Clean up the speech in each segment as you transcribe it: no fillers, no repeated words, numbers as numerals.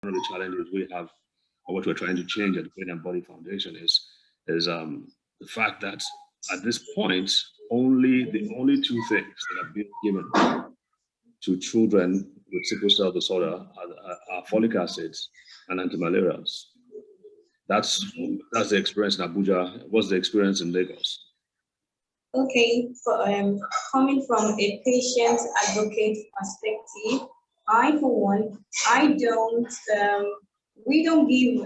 one of the challenges we have, or what we're trying to change at the Brain and Body Foundation is the fact that at this point, the only two things that are being given to children with sickle cell disorder are folic acids and antimalarials. That's the experience in Abuja. What's the experience in Lagos? Okay, coming from a patient advocate perspective, I, for one, we don't give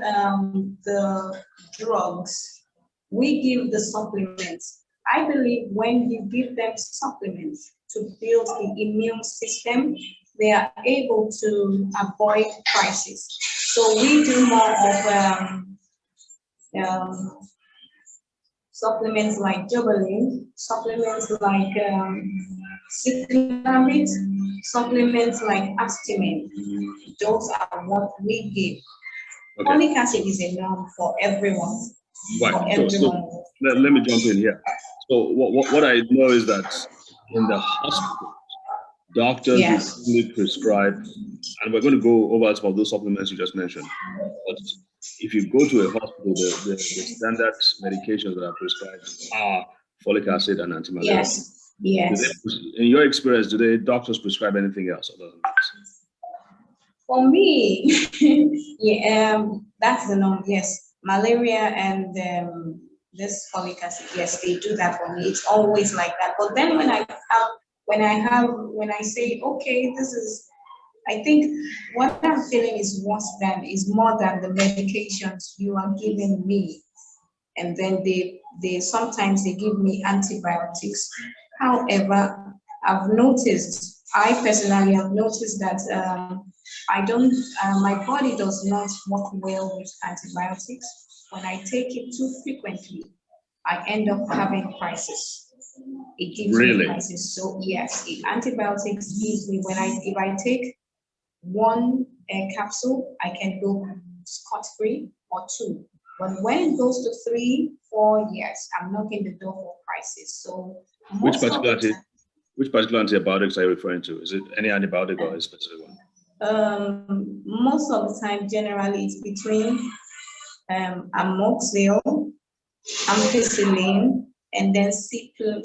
the drugs, we give the supplements. I believe when you give them supplements to build the immune system, they are able to avoid crisis. So we do more of supplements like jubilee, supplements like cyclamate, supplements like astimate. Those are what we give. Okay. Folic acid is a norm for everyone. Right. So let me jump in here. So what I know is that in the hospital, doctors usually prescribe, and we're going to go over some of those supplements you just mentioned. But if you go to a hospital, the standard medications that are prescribed are folic acid and antimalarials. Yes. Yes. In your experience, do the doctors prescribe anything else other than that? For me, that's the norm. Yes, malaria and this folic acid. Yes, they do that for me. It's always like that. But then when I say, okay, this is, I think what I'm feeling is more than the medications you are giving me. And then they sometimes they give me antibiotics. However, I personally have noticed that my body does not work well with antibiotics. When I take it too frequently, I end up having crisis. It gives me crisis. So yes, antibiotics gives me, if I take one capsule, I can go scot-free, or two. But when it goes to 3, 4 years, I'm knocking the door for crisis. So which particular antibiotics are you referring to? Is it any antibiotic or a specific one? Most of the time, generally, it's between amoxicillin, ampicillin, and then Sickle.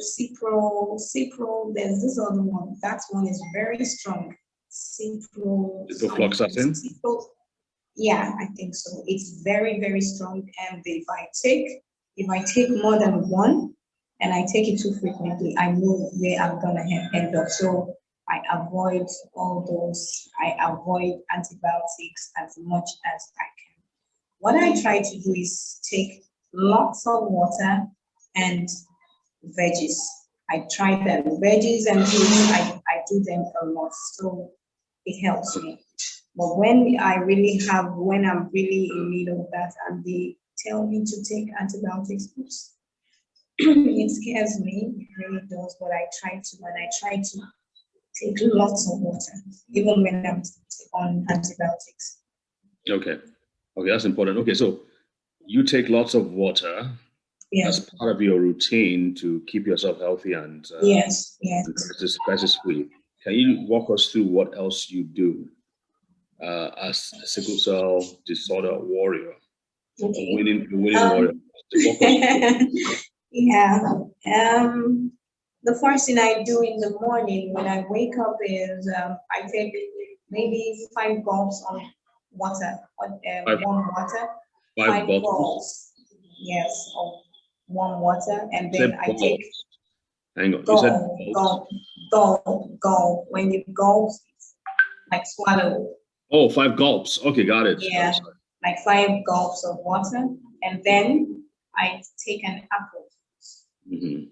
There's this other one. That one is very strong. Ciprofloxacin? Yeah, I think so. It's very, very strong. And if I take more than one and I take it too frequently, I know where I'm gonna end up. So I avoid all those. I avoid antibiotics as much as I can. What I try to do is take lots of water and veggies. I try that veggies and fruits. I do them a lot, so it helps me. But when I'm really in need of that, and they tell me to take antibiotics, it scares me. It really does. But I try to take lots of water, even when I'm on antibiotics. Okay, that's important. Okay, so you take lots of water as part of your routine to keep yourself healthy and crisis free. Can you walk us through what else you do as a sickle cell disorder warrior? Okay. Winning warrior. The first thing I do in the morning when I wake up is I take maybe 5 gulps of water, warm water. 5 gulps. Yes, of warm water, and then I take. Hang on. Gulp. When you gulp, like swallow. Oh, 5 gulps. Okay, got it. Yeah, like 5 gulps of water, and then I take an apple. Mm-hmm.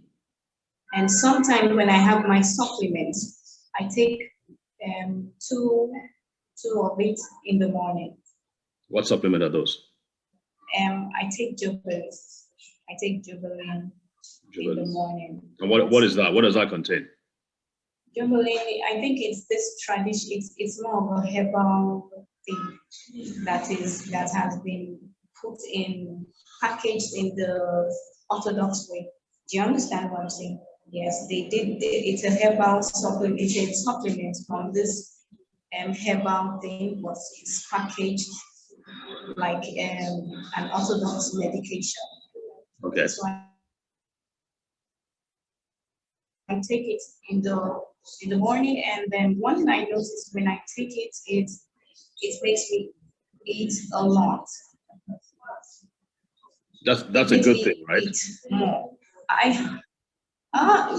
And sometimes when I have my supplements, I take 2 of it in the morning. What supplement are those? I take jubilee. I take jubilee in the morning. And what is that? What does that contain? Jubilee, I think it's this tradition. It's more of a herbal thing that has been packaged in the orthodox way. Do you understand what I'm saying? Yes, they did. It's a herbal supplement. It's a supplement from this herbal thing, but it's packaged like an orthodox medication. Okay. So I take it in the morning, and then one thing I notice when I take it, it makes me eat a lot. That's It a makes good me thing, right? eat more.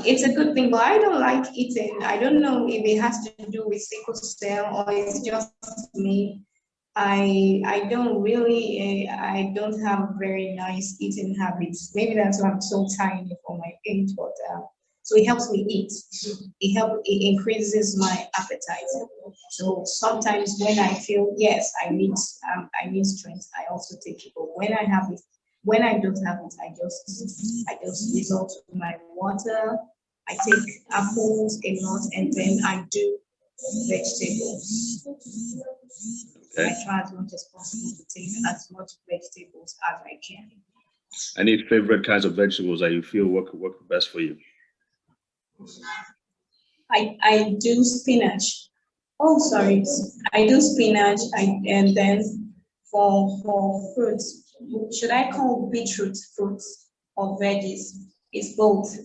It's a good thing, but I don't like eating. I don't know if it has to do with sickle cell or it's just me. I don't really I don't have very nice eating habits. Maybe that's why I'm so tiny for my age, but so it helps me eat. It increases my appetite. So sometimes when I feel yes, I need strength, I also take it. But when I don't have it, I just resort to my water. I take apples a lot, and then I do vegetables. Okay. I try as much as possible to take as much vegetables as I can. Any favorite kinds of vegetables that you feel work best for you? I do spinach. Oh, sorry. I do spinach. And then for fruits, should I call beetroot fruits or veggies? It's both.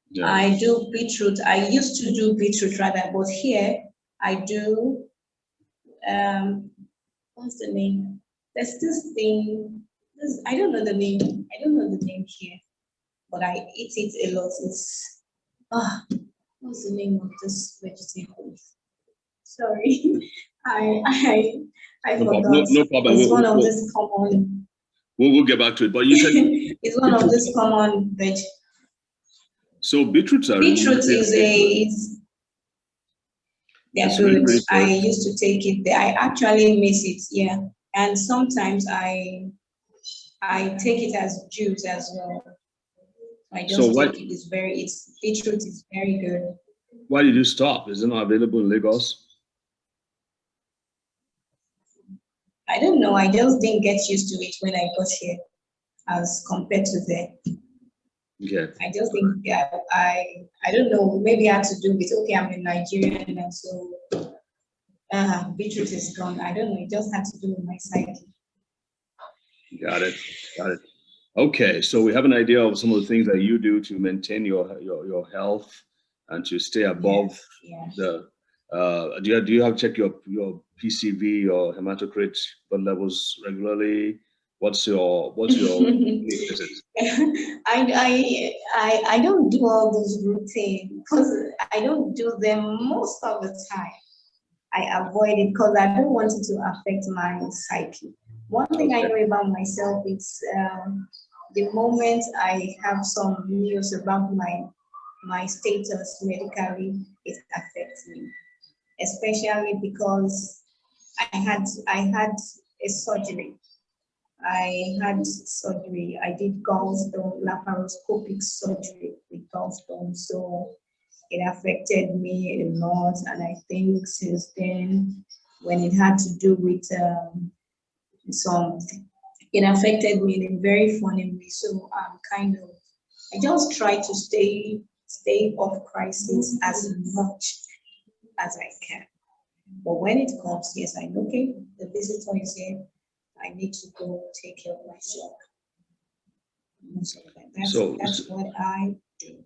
Yeah. I do beetroot. I used to do beetroot rather, but here I do what's the name? There's this thing. I don't know the name. I don't know the name here, but I eat it a lot. It's what's the name of this vegetable? Sorry, I No problem. forgot. No problem. It's one of this common. We'll get back to it. But you said it's one of this common veg. So beetroots are Beetroot really is they're good. really I used to take it. I actually miss it. Yeah, and sometimes I take it as juice as well. I just take it. It's beetroot is very good. Why did you stop? Is it not available in Lagos? I don't know. I just didn't get used to it when I got here as compared to there. Okay. I just think I don't know, maybe it had to do with okay, I'm in Nigeria and so beetroot is gone. I don't know, it just had to do with my psyche. Got it. Okay, so we have an idea of some of the things that you do to maintain your health and to stay above the. Do you have to check your PCV or hematocrit blood levels regularly? What's your visit? I don't do all those routines because I don't do them most of the time. I avoid it because I don't want it to affect my psyche. One thing I know about myself is the moment I have some news about my status medically, it affects me, especially because I had a surgery. I did gallstone, laparoscopic surgery with gallstone. So it affected me a lot. And I think since then, when it had to do with it affected me in a very funny way. So I just try to stay off crisis as much as I can. But when it comes, yes, I know, okay, the visitor is here. I need to go take care of myself. That's what I do.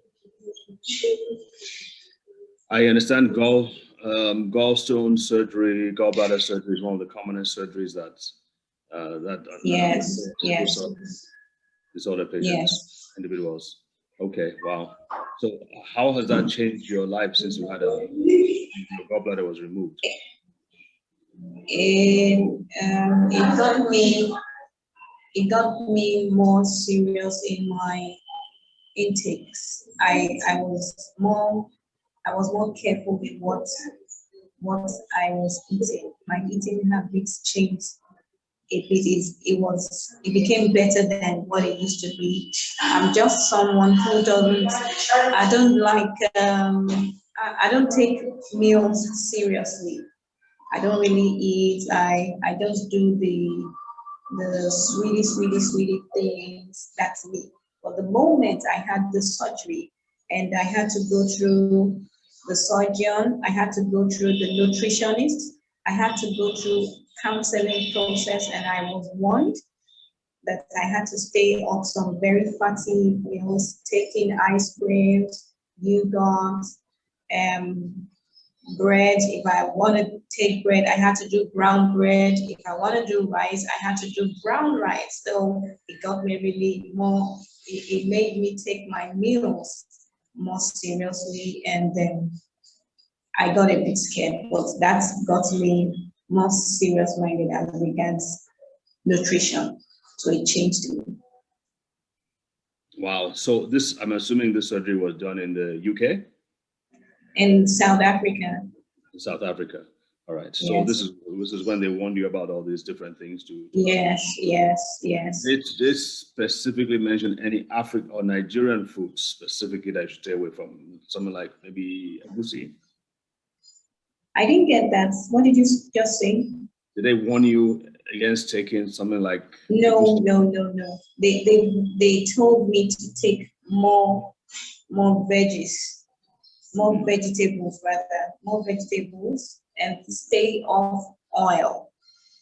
I understand gallstone surgery, gallbladder surgery is one of the commonest surgeries that yes. disorder patients, individuals. Okay, wow. So how has that changed your life since you had your gallbladder was removed? It got me more serious in my intakes. I was more careful with what I was eating. My eating habits changed a bit. It became better than what it used to be. I'm just someone who I don't take meals seriously. I don't really eat. I just do the sweetie things. That's me. But the moment I had the surgery and I had to go through the surgeon, I had to go through the nutritionist, I had to go through counseling process, and I was warned that I had to stay off some very fatty meals, taking ice creams, yogurt, bread. If I want to take bread, I had to do brown bread. If I want to do rice, I had to do brown rice. So it got me really more, it made me take my meals more seriously. And then I got a bit scared, but that got me more serious minded as regards nutrition. So it changed me. Wow. So this, I'm assuming this surgery was done in the UK? In South Africa. In South Africa. All right. So Yes. this is when they warned you about all these different things to Yes, yes. Did this specifically mention any African or Nigerian foods specifically that you should stay away from? Something like maybe egusi? I didn't get that. What did you just say? Did they warn you against taking something like No. They told me to take more veggies, more vegetables rather, more vegetables, and stay off oil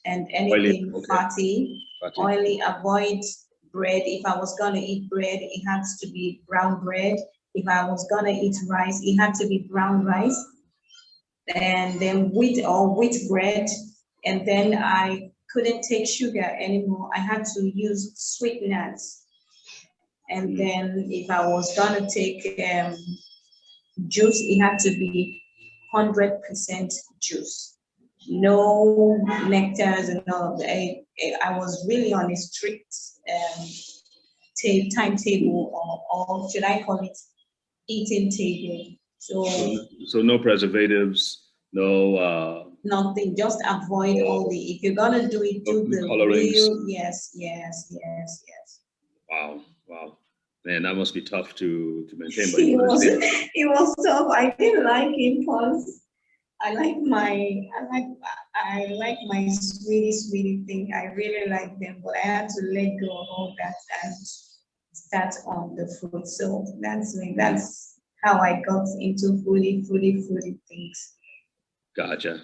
and anything fatty, oily. Avoid bread. If I was gonna eat bread, it has to be brown bread. If I was gonna eat rice, it had to be brown rice. And then wheat bread. And then I couldn't take sugar anymore. I had to use sweeteners. And then if I was gonna take juice, it had to be 100% juice. No nectars and all of that. I was really on a strict timetable, or should I call it eating table. So no preservatives, no nothing. Just avoid all the. If you're gonna do it, do the colorings. real. Yes. Wow. Man, that must be tough to maintain. But it was tough. I didn't like it because I like my sweetie thing. I really like them, but I had to let go of all that and start on the food. So that's how I got into foodie things. Gotcha.